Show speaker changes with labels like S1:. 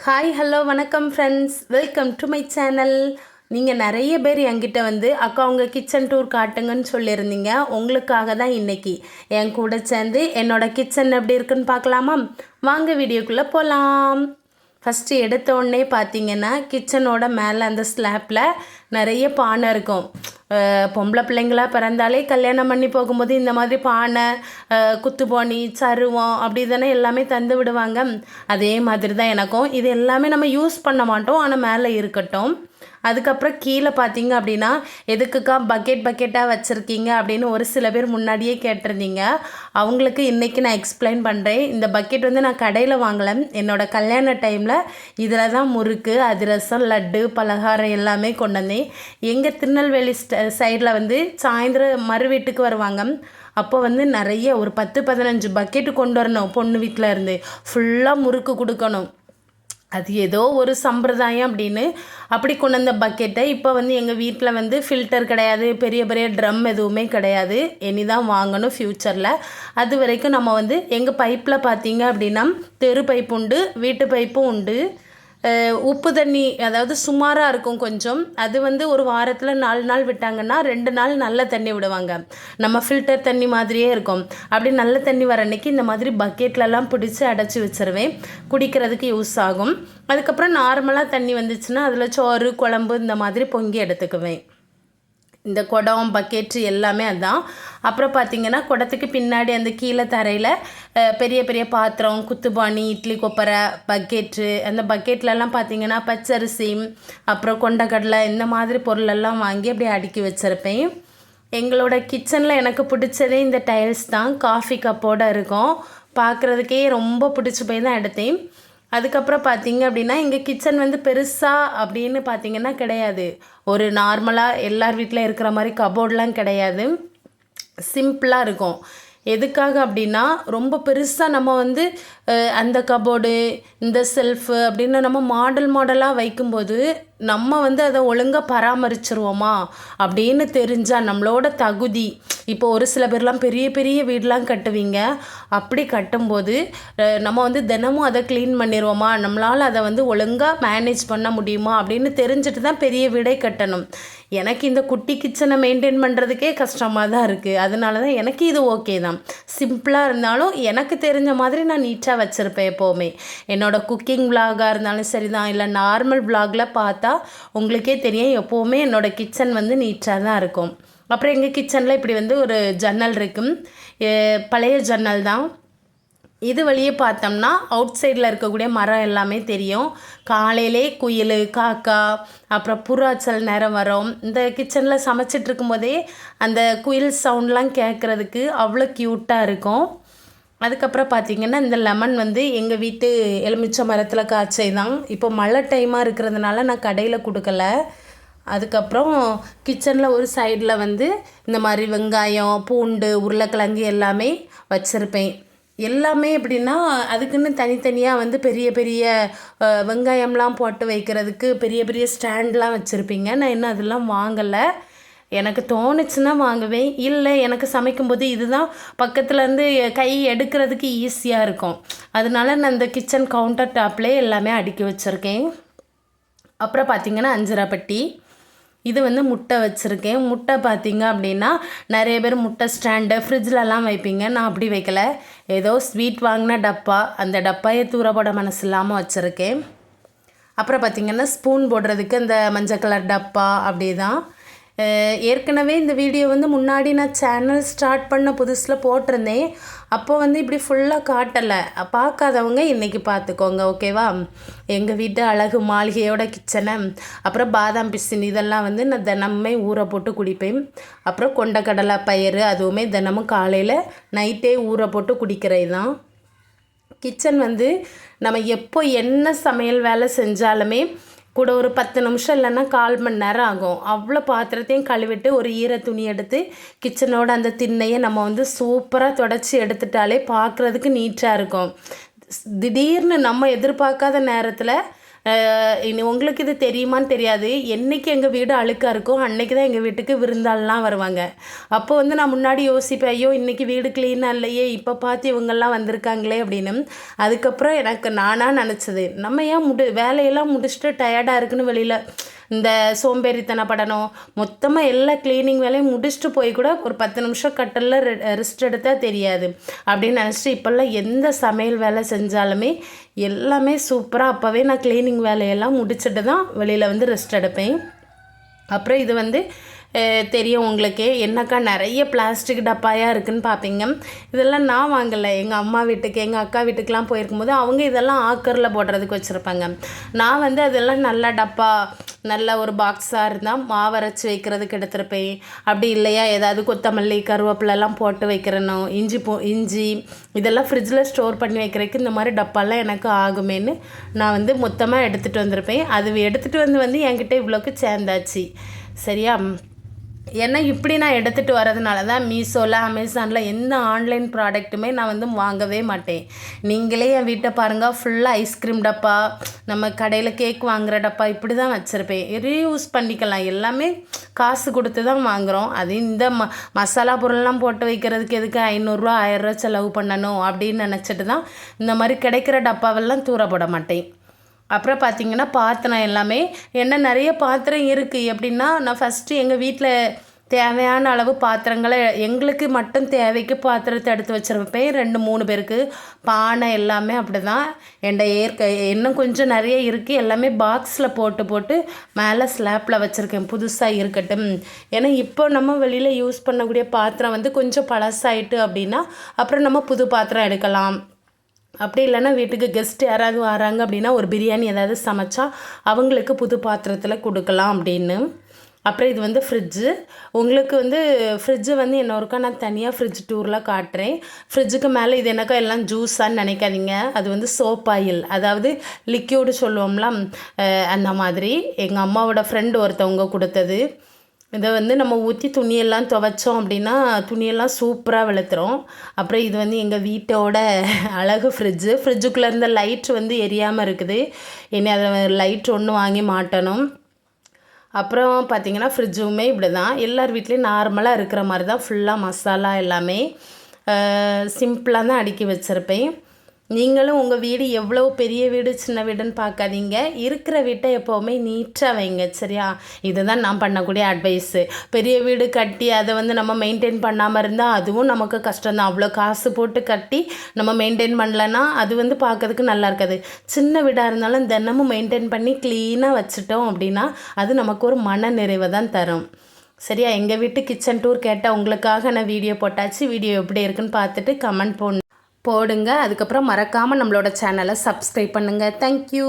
S1: Hi hello வணக்கம் friends, welcome to my channel. நீங்கள் நிறைய பேர் என்கிட்ட வந்து அக்கா உங்கள் கிச்சன் டூர் காட்டுங்கன்னு சொல்லியிருந்தீங்க. உங்களுக்காக தான் இன்றைக்கி என் கூட சேர்ந்து என்னோடய கிச்சன் எப்படி இருக்குன்னு பார்க்கலாமா? வாங்க வீடியோக்குள்ளே போகலாம். ஃபஸ்ட்டு எடுத்த உடனே பார்த்தீங்கன்னா கிச்சனோட மேலே அந்த ஸ்லாப்பில் நிறைய பானை இருக்கும். பொம்பளை பிள்ளைங்களாக பிறந்தாலே கல்யாணம் பண்ணி போகும்போது இந்த மாதிரி பானை, குத்துப்பானி, சருவம் அப்படி தானே எல்லாமே தந்து விடுவாங்க. அதே மாதிரி தான் எனக்கும். இது எல்லாமே நம்ம யூஸ் பண்ண மாட்டோம், ஆனால் மேலே இருக்கட்டும். அதுக்கப்புறம் கீழே பார்த்தீங்க அப்படின்னா எதுக்குக்கா பக்கெட்டாக வச்சுருக்கீங்க அப்படின்னு ஒரு சில பேர் முன்னாடியே கேட்டிருந்தீங்க. அவங்களுக்கு இன்றைக்கி நான் எக்ஸ்பிளைன் பண்ணுறேன். இந்த பக்கெட் வந்து நான் கடையில் வாங்கலை. என்னோடய கல்யாண டைமில் இதில் தான் முறுக்கு, அதிரசம், லட்டு, பலகாரம் எல்லாமே கொண்டு வந்தேன். எங்கள் திருநெல்வேலி சைடில் வந்து சாயந்தரம் மறு வீட்டுக்கு வருவாங்க. அப்போ வந்து நிறைய ஒரு 10-15 பக்கெட்டு கொண்டு வரணும். பொண்ணு வீட்டில் இருந்து ஃபுல்லாக முறுக்கு கொடுக்கணும். அது ஏதோ ஒரு சம்பிரதாயம் அப்படின்னு அப்படி கொண்டு வந்த பக்கெட்டை இப்போ வந்து எங்கள் வீட்டில் வந்து ஃபில்டர் கிடையாது, பெரிய பெரிய ட்ரம் எதுவுமே கிடையாது. இனி தான் வாங்கணும் ஃப்யூச்சரில். அது வரைக்கும் நம்ம வந்து எங்கள் பைப்பில் பார்த்தீங்க அப்படின்னா தெரு பைப்பு உண்டு, வீட்டு பைப்பும் உண்டு. உப்பு தண்ணி அதாவது சுமாராக இருக்கும் கொஞ்சம். அது வந்து ஒரு வாரத்தில் 4 நாள் விட்டாங்கன்னா 2 நாள் நல்ல தண்ணி விடுவாங்க. நம்ம ஃபில்டர் தண்ணி மாதிரியே இருக்கும். அப்படி நல்ல தண்ணி வர அன்றைக்கி இந்த மாதிரி பக்கெட்லலாம் பிடிச்சி அடைச்சி வச்சுருவேன். குடிக்கிறதுக்கு யூஸ் ஆகும். அதுக்கப்புறம் நார்மலாக தண்ணி வந்துச்சுன்னா அதில் சோறு, குழம்பு இந்த மாதிரி பொங்கி எடுத்துக்குவேன். இந்த குடம், பக்கெட்டு எல்லாமே அதுதான். அப்புறம் பார்த்திங்கன்னா குடத்துக்கு பின்னாடி அந்த கீழே தரையில் பெரிய பெரிய பாத்திரம், குத்துபானி, இட்லி கொப்பரை, பக்கெட்டு. அந்த பக்கெட்லலாம் பார்த்திங்கன்னா பச்சரிசி, அப்புறம் கொண்டக்கடலை இந்த மாதிரி பொருளெல்லாம் வாங்கி அப்படியே அடுக்கி வச்சுருப்பேன். எங்களோட கிச்சனில் எனக்கு பிடிச்சதே இந்த டைல்ஸ் தான். காஃபி கப்போடு இருக்கும். பார்க்குறதுக்கே ரொம்ப பிடிச்சி போய் தான் எடுத்தேன். அதுக்கப்புறம் பார்த்தீங்க அப்படின்னா எங்கள் கிச்சன் வந்து பெருசாக அப்படின்னு பார்த்தீங்கன்னா கிடையாது. ஒரு நார்மலாக எல்லார் வீட்டில் இருக்கிற மாதிரி கபோர்டெலாம் கிடையாது. சிம்பிளாக இருக்கும். எதுக்காக அப்படின்னா ரொம்ப பெருசாக நம்ம வந்து அந்த கபோர்டு, இந்த செல்ஃபு அப்படின்னு நம்ம மாடலாக வைக்கும்போது நம்ம வந்து அதை ஒழுங்காக பராமரிச்சிருவோமா அப்படின்னு தெரிஞ்சால் நம்மளோட தகுதி. இப்போ ஒரு சில பேர்லாம் பெரிய பெரிய வீடெலாம் கட்டுவீங்க. அப்படி கட்டும்போது நம்ம வந்து தினமும் அதை க்ளீன் பண்ணிடுவோமா, நம்மளால் அதை வந்து ஒழுங்காக மேனேஜ் பண்ண முடியுமா அப்படின்னு தெரிஞ்சுட்டு தான் பெரிய வீடே கட்டணும். எனக்கு இந்த குட்டி கிச்சனை மெயின்டைன் பண்ணுறதுக்கே கஷ்டமாக தான் இருக்குது. அதனால தான் எனக்கு இது ஓகே தான். சிம்பிளாக இருந்தாலும் எனக்கு தெரிஞ்ச மாதிரி நான் நீட்டாக வச்சுருப்பேன் எப்போவுமே. என்னோடய குக்கிங் விலாகாக இருந்தாலும் சரி தான், இல்லை நார்மல் விலாகில் பார்த்தா உங்களுக்கே தெரியும் எப்போவுமே என்னோடய கிச்சன் வந்து நீட்டாக தான் இருக்கும். அப்புறம் எங்கள் கிச்சனில் இப்படி வந்து ஒரு ஜன்னல் இருக்கும். பழைய ஜன்னல் தான். இது வழியே பார்த்தோம்னா அவுட் சைடில் இருக்கக்கூடிய மரம் எல்லாமே தெரியும். காலையிலே குயில், காக்கா, அப்புறம் புறாச்சல் நேரம் வரும். இந்த கிச்சனில் சமைச்சிட்டு இருக்கும்போதே அந்த குயில் சவுண்ட்லாம் கேட்குறதுக்கு அவ்வளோ க்யூட்டாக இருக்கும். அதுக்கப்புறம் பார்த்திங்கன்னா இந்த லெமன் வந்து எங்கள் வீட்டு எலுமிச்சை மரத்தில் காய்ச்சை தான். இப்போ மழை டைமாக இருக்கிறதுனால நான் கடையில் கொடுக்கல. அதுக்கப்புறம் கிச்சனில் ஒரு சைடில் வந்து இந்த மாதிரி வெங்காயம், பூண்டு, உருளைக்கிழங்கு எல்லாமே வச்சுருப்பேன். எல்லாமே எப்படின்னா அதுக்குன்னு தனித்தனியாக வந்து பெரிய பெரிய வெங்காயம்லாம் போட்டு வைக்கிறதுக்கு பெரிய பெரிய ஸ்டாண்ட்லாம் வச்சுருப்பீங்க. நான் இன்னும் அதெல்லாம் வாங்கலை. எனக்கு தோணுச்சுன்னா வாங்குவேன். இல்லை எனக்கு சமைக்கும்போது இதுதான் பக்கத்துலேருந்து கை எடுக்கிறதுக்கு ஈஸியாக இருக்கும். அதனால நான் இந்த கிச்சன் கவுண்டர் டாப்லேயே எல்லாமே அடுக்கி வச்சுருக்கேன். அப்புறம் பார்த்திங்கன்னா அஞ்சரைப்பட்டி. இது வந்து முட்டை வச்சுருக்கேன். முட்டை பார்த்திங்க அப்படின்னா நிறைய பேர் முட்டை ஸ்டாண்டு ஃப்ரிட்ஜிலலாம் வைப்பீங்க. நான் அப்படி வைக்கல. ஏதோ ஸ்வீட் வாங்கின டப்பா, அந்த டப்பாயை தூரப்பட மனசு இல்லாமல் வச்சுருக்கேன். அப்புறம் பார்த்திங்கன்னா ஸ்பூன் போடுறதுக்கு அந்த மஞ்சள் கலர் டப்பா அப்படி தான். ஏற்கனவே இந்த வீடியோ வந்து முன்னாடி நான் சேனல் ஸ்டார்ட் பண்ண புதுசில் போட்டிருந்தேன். அப்போ வந்து இப்படி ஃபுல்லாக காட்டலை. பார்க்காதவங்க இன்றைக்கி பார்த்துக்கோங்க, ஓகேவா? எங்கள் வீட்டு அழகு மாளிகையோட கிச்சனை. அப்புறம் பாதாம் பிசின் இதெல்லாம் வந்து நான் தினமுமே ஊற போட்டு குடிப்பேன். அப்புறம் கொண்டக்கடலை பயிறு அதுவுமே தினமும் காலையில் நைட்டே ஊற போட்டு குடிக்கிறது தான். கிச்சன் வந்து நம்ம எப்போ என்ன சமையல் வேலை செஞ்சாலுமே கூட ஒரு 10 நிமிஷம் இல்லைன்னா 1/4 மணி நேரம் ஆகும். அவ்வளோ பாத்திரத்தையும் கழுவிட்டு ஒரு ஈர துணி எடுத்து கிச்சனோட அந்த திண்ணையை நம்ம வந்து சூப்பராக தொடச்சி எடுத்துட்டாலே பார்க்குறதுக்கு நீட்டாக இருக்கும். திடீர்னு நம்ம எதிர்பார்க்காத நேரத்தில் இனி உங்களுக்கு இது தெரியுமான்னு தெரியாது. என்றைக்கு எங்கள் வீடு அழுக்காக இருக்கோ அன்றைக்கி தான் எங்கள் வீட்டுக்கு விருந்தாள்லாம் வருவாங்க. அப்போ வந்து நான் முன்னாடி யோசிப்பேன், ஐயோ இன்றைக்கி வீடு க்ளீனாக இல்லையே, இப்போ பார்த்து இவங்கெல்லாம் வந்திருக்காங்களே அப்படின்னு. அதுக்கப்புறம் எனக்கு நானாக நினச்சது, நம்ம ஏன் வேலையெல்லாம் முடிச்சுட்டு டயர்டாக இருக்குன்னு வெளியில் இந்த சோம்பேறித்தனப்படணும். மொத்தமாக எல்லா க்ளீனிங் வேலையும் முடிச்சுட்டு போய் கூட ஒரு 10 நிமிஷம் கட்டலில் ரெஸ்ட் எடுத்தால் தெரியாது அப்படின்னு நினச்சிட்டு இப்போல்லாம் எந்த சமையல் வேலை செஞ்சாலுமே எல்லாமே சூப்பராக அப்போவே நான் க்ளீனிங் வேலையெல்லாம் முடிச்சுட்டு தான் வெளியில் வந்து ரெஸ்ட் எடுப்பேன். அப்புறம் இது வந்து தெரியும் உங்களுக்கே, என்னக்கா நிறைய பிளாஸ்டிக் டப்பாயாக இருக்குதுன்னு பார்ப்பீங்க. இதெல்லாம் நான் வாங்கலை, எங்கள் அம்மா வீட்டுக்கு எங்கள் அக்கா வீட்டுக்கெலாம் போயிருக்கும்போது அவங்க இதெல்லாம் ஆக்கரில் போடுறதுக்கு வச்சுருப்பாங்க. நான் வந்து அதெல்லாம் நல்ல டப்பா நல்ல ஒரு பாக்ஸாக இருந்தால் மாவரைச்சி வைக்கிறதுக்கு எடுத்துருப்பேன். அப்படி இல்லையா ஏதாவது கொத்தமல்லி கருவேப்பிலெல்லாம் போட்டு வைக்கிறனோ, இஞ்சி இதெல்லாம் ஃப்ரிட்ஜில் ஸ்டோர் பண்ணி வைக்கிறதுக்கு இந்த மாதிரி டப்பாலாம் எனக்கு ஆகுமேன்னு நான் வந்து மொத்தமாக எடுத்துகிட்டு வந்திருப்பேன். அது எடுத்துகிட்டு வந்து என்கிட்ட இவ்வளோக்கு சேர்ந்தாச்சு. சரியா? ஏன்னா இப்படி நான் எடுத்துகிட்டு வரதுனால தான் மீஷோவில் அமேசானில் எந்த ஆன்லைன் ப்ராடக்ட்டுமே நான் வந்து வாங்கவே மாட்டேன். நீங்களே என் வீட்டை பாருங்கள், ஃபுல்லாக ஐஸ்கிரீம் டப்பா, நம்ம கடையில் கேக் வாங்குகிற டப்பா இப்படி தான் வச்சுருப்பேன். ரீயூஸ் பண்ணிக்கலாம், எல்லாமே காசு கொடுத்து தான் வாங்குகிறோம். அது இந்த மசாலா பொருள்லாம் போட்டு வைக்கிறதுக்கு எதுக்கு 500 1000 செலவு பண்ணணும் அப்படின்னு நினச்சிட்டு தான் இந்த மாதிரி கிடைக்கிற டப்பாவெல்லாம் தூர போட மாட்டேன். அப்புறம் பார்த்திங்கன்னா பாத்திரம் எல்லாமே என்ன நிறைய பாத்திரம் இருக்குது. எப்படின்னா நான் ஃபஸ்ட்டு எங்கள் வீட்டில் தேவையான அளவு பாத்திரங்களை எங்களுக்கு மட்டும் தேவைக்கு பாத்திரத்தை எடுத்து வச்சுருப்பேன். 2-3 பேருக்கு பானை எல்லாமே அப்படி தான். இன்னும் கொஞ்சம் நிறைய இருக்குது, எல்லாமே பாக்ஸில் போட்டு மேலே ஸ்லாப்பில் வச்சுருக்கேன் புதுசாக இருக்கட்டும். ஏன்னா இப்போ நம்ம வெளியில் யூஸ் பண்ணக்கூடிய பாத்திரம் வந்து கொஞ்சம் பழசாயிட்டு அப்படின்னா அப்புறம் நம்ம புது பாத்திரம் எடுக்கலாம். அப்படி இல்லைன்னா வீட்டுக்கு கெஸ்ட் யாராவது வராங்க அப்படின்னா ஒரு பிரியாணி ஏதாவது சமைச்சா அவங்களுக்கு புது பாத்திரத்தில் கொடுக்கலாம் அப்படின்னு. அப்புறம் இது வந்து ஃப்ரிட்ஜு. உங்களுக்கு வந்து ஃப்ரிட்ஜு வந்து இன்னொருக்கா நான் தனியாக ஃப்ரிட்ஜ் டூரில் காட்டுறேன். ஃப்ரிட்ஜுக்கு மேலே இது எனக்கா எல்லாம் ஜூஸான்னு நினைக்காதீங்க, அது வந்து சோப் ஆயில், அதாவது லிக்யூடு சொல்லுவோம்ல அந்த மாதிரி எங்கள் அம்மாவோட ஃப்ரெண்டு ஒருத்தவங்க கொடுத்தது. இதை வந்து நம்ம ஊற்றி துணியெல்லாம் துவைச்சோம் அப்படின்னா துணியெல்லாம் சூப்பராக வெளுத்துரும். அப்புறம் இது வந்து எங்கள் வீட்டோட அழகு ஃப்ரிட்ஜுக்குள்ளே இருந்த லைட் வந்து எரியாமல் இருக்குது. இனி அதை லைட் ஒன்று வாங்கி மாட்டணும். அப்புறம் பார்த்திங்கன்னா ஃப்ரிட்ஜுமே இப்படி தான் எல்லார் வீட்லேயும் நார்மலாக இருக்கிற மாதிரி தான், ஃபுல்லாக மசாலா எல்லாமே சிம்பிளாக தான் அடுக்கி வச்சுருப்பேன். நீங்களும் உங்கள் வீடு எவ்வளோ பெரிய வீடு சின்ன வீடுன்னு பார்க்காதீங்க, இருக்கிற வீட்டை எப்போவுமே நீட்டாக வைங்க. சரியா? இதுதான் நான் பண்ணக்கூடிய அட்வைஸு. பெரிய வீடு கட்டி அதை வந்து நம்ம மெயின்டைன் பண்ணாமல் இருந்தால் அதுவும் நமக்கு கஷ்டம்தான். அவ்வளோ காசு போட்டு கட்டி நம்ம மெயின்டைன் பண்ணலன்னா அது வந்து பார்க்கறதுக்கு நல்லா இருக்காது. சின்ன வீடாக இருந்தாலும் தினமும் மெயின்டைன் பண்ணி க்ளீனாக வச்சுட்டோம் அப்படின்னா அது நமக்கு ஒரு மன நிறைவை தான் தரும். சரியா? எங்கள் வீட்டு கிச்சன் டூர் கேட்டால் உங்களுக்காக நான் வீடியோ போட்டாச்சு. வீடியோ எப்படி இருக்குன்னு பார்த்துட்டு கமெண்ட் போடுங்க. அதுக்கப்புறம் மறக்காமல் நம்மளோட சேனலை சப்ஸ்கிரைப் பண்ணுங்கள். தேங்க்யூ.